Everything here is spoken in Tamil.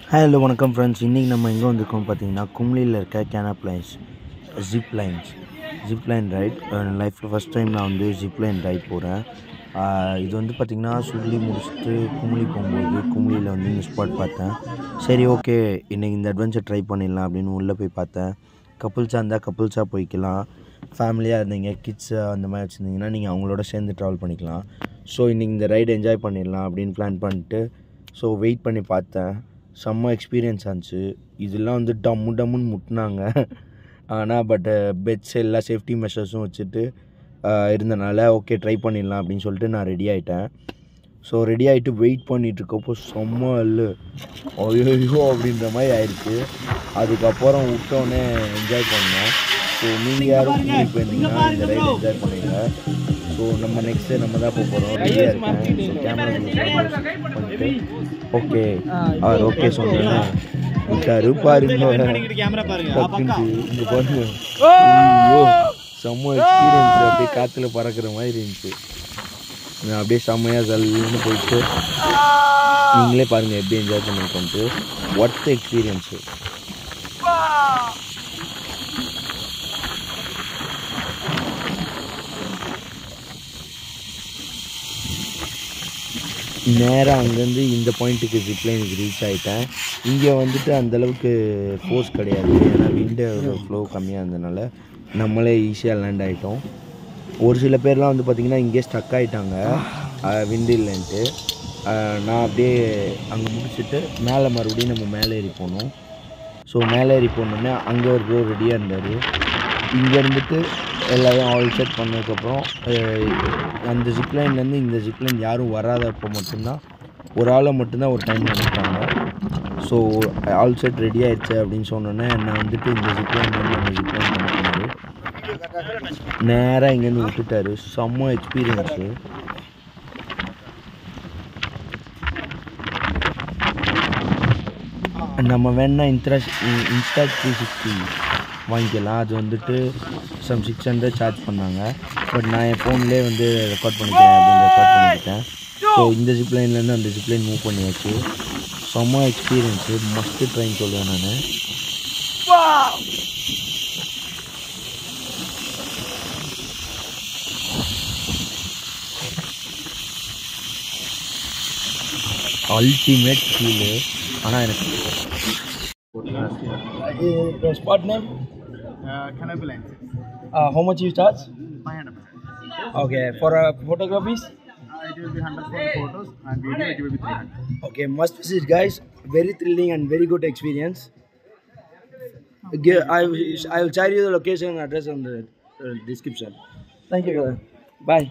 ஹலோ வணக்கம் ஃப்ரெண்ட்ஸ். இன்றைக்கி நம்ம எங்கே வந்திருக்கோம் பார்த்தீங்கன்னா, கும்ளியில் இருக்க கேனப் லைன்ஸ் ஜிப் லைன் ரைட். லைஃப்பில் ஃபஸ்ட் டைம் நான் வந்து ஜிப் லைன் ரைட் போகிறேன். இது வந்து பார்த்திங்கன்னா சுள்ளி முடிச்சுட்டு கும்ளி போகும்போது கும்ளியில் வந்து இந்த ஸ்பாட் பார்த்தேன். சரி, ஓகே, இன்றைக்கி இந்த அட்வென்ச்சர் ட்ரை பண்ணிடலாம் அப்படின்னு உள்ளே போய் பார்த்தேன். கப்புள்ஸாக இருந்தால் கப்புள்ஸாக போய்க்கலாம், ஃபேமிலியாக இருந்தீங்க கிட்ஸு அந்த மாதிரி வச்சுருந்தீங்கன்னா நீங்கள் அவங்களோட சேர்ந்து ட்ராவல் பண்ணிக்கலாம். ஸோ இன்றைக்கி இந்த ரைடு என்ஜாய் பண்ணிடலாம் அப்படின்னு பிளான் பண்ணிட்டு ஸோ வெயிட் பண்ணி பார்த்தேன். செம்ம எக்ஸ்பீரியன்ஸ் ஆச்சு. இதெல்லாம் வந்து டம்முன்னு முட்டினாங்க. ஆனால் பெட்ஸ் எல்லா சேஃப்டி மெஷர்ஸும் வச்சுட்டு இருந்தனால ஓகே ட்ரை பண்ணிடலாம் அப்படின்னு சொல்லிட்டு நான் ரெடி ஆகிட்டேன். ஸோ ரெடி ஆகிட்டு வெயிட் பண்ணிகிட்ருக்கப்போ செம்ம ஐயோ அப்படின்ற மாதிரி ஆயிடுச்சு. அதுக்கப்புறம் விட்டோன்னே என்ஜாய் பண்ணோம். ஸோ நீங்கள் யாரும் கூட்டிகிட்டு போயிருந்தீங்கன்னா இந்த ரைடு என்ஜாய் பண்ணுங்க. ஸோ நம்ம நெக்ஸ்ட்டு நம்ம தான் போகிறோம். ரெடியாக இருக்கேன். ஸோ கேமரா பண்ணிட்டு ஓகே சொன்னேன். பாருங்க இங்கே பாருங்க. ஐயோ செம்ம எக்ஸ்பீரியன்ஸ். அப்படியே காற்றுல பறக்கிற மாதிரி இருந்துச்சு. நான் அப்படியே செம்மையாக ஜல்லுன்னு போயிட்டு நீங்களே பாருங்கள் எப்படி என்ஜாய் பண்ணிட்டு ஒர்த் எக்ஸ்பீரியன்ஸு. நேராக அங்கேருந்து இந்த பாயிண்ட்டுக்கு ஜிப்லைனுக்கு ரீச் ஆகிட்டேன். இங்கே வந்துட்டு அந்தளவுக்கு ஃபோர்ஸ் கிடையாது, ஏன்னா விண்டு ஃப்ளோ கம்மியாக இருந்ததுனால நம்மளே ஈஸியாக லேண்ட் ஆகிட்டோம். ஒரு சில பேர்லாம் வந்து பார்த்திங்கன்னா இங்கே ஸ்டக் ஆகிட்டாங்க விண்டு இல்லைன்ட்டு. நான் அப்படியே அங்கே முடிச்சுட்டு மேலே மறுபடியும் நம்ம மேலே ஏறி போனோம். ஸோ மேலே ஏறி போனோன்னே அங்கே ஒரு ப்ரோ ரெடியாக இருந்தார். இங்கே இருந்துட்டு எல்லோரும் ஆல் செட் பண்ணதுக்கப்புறம் அந்த ஜிப்லைன்லேருந்து இந்த ஜிப்லைன் யாரும் வராதப்போ மட்டும்தான் ஒரு ஆளை மட்டும்தான் ஒரு டைம் நினைப்பாங்க. ஸோ ஆல் செட் ரெடி ஆகிடுச்சு அப்படின்னு சொன்னோன்னே என்னை வந்துட்டு இந்த ஜிப்லைன்லேருந்து அந்த ஜிப்லைன் பண்ணிட்டாரு. நேராக இங்கேருந்து விட்டுட்டாரு. செம்ம எக்ஸ்பீரியன்ஸு. நம்ம வேணால் இன்ஸ்டா 360 வாங்கிக்கலாம். அது வந்துட்டு 600 சார்ஜ் பண்ணாங்க. பட் நான் என் ஃபோன்லேயே வந்து ரெக்கார்ட் பண்ணிக்கிறேன் அப்படின்னு ரெக்கார்ட் பண்ணிக்கிட்டேன். ஸோ இந்த ஜிப்லைன்லேருந்து அந்த ஜிப்லைன் மூவ் பண்ணியாச்சு. செம்ம எக்ஸ்பீரியன்ஸு, மஸ்ட்டு ட்ரைன் சொல்லுவேன் நான். Ultimate feel. ஆனால் எனக்கு spot name? Canap Lines. How much you charge? 500. Okay, for photographies? It will be 100 for photos and video it will be 300. Okay, must visit guys. Very thrilling and very good experience. I will share you the location and address on the description. Thank you. Bye.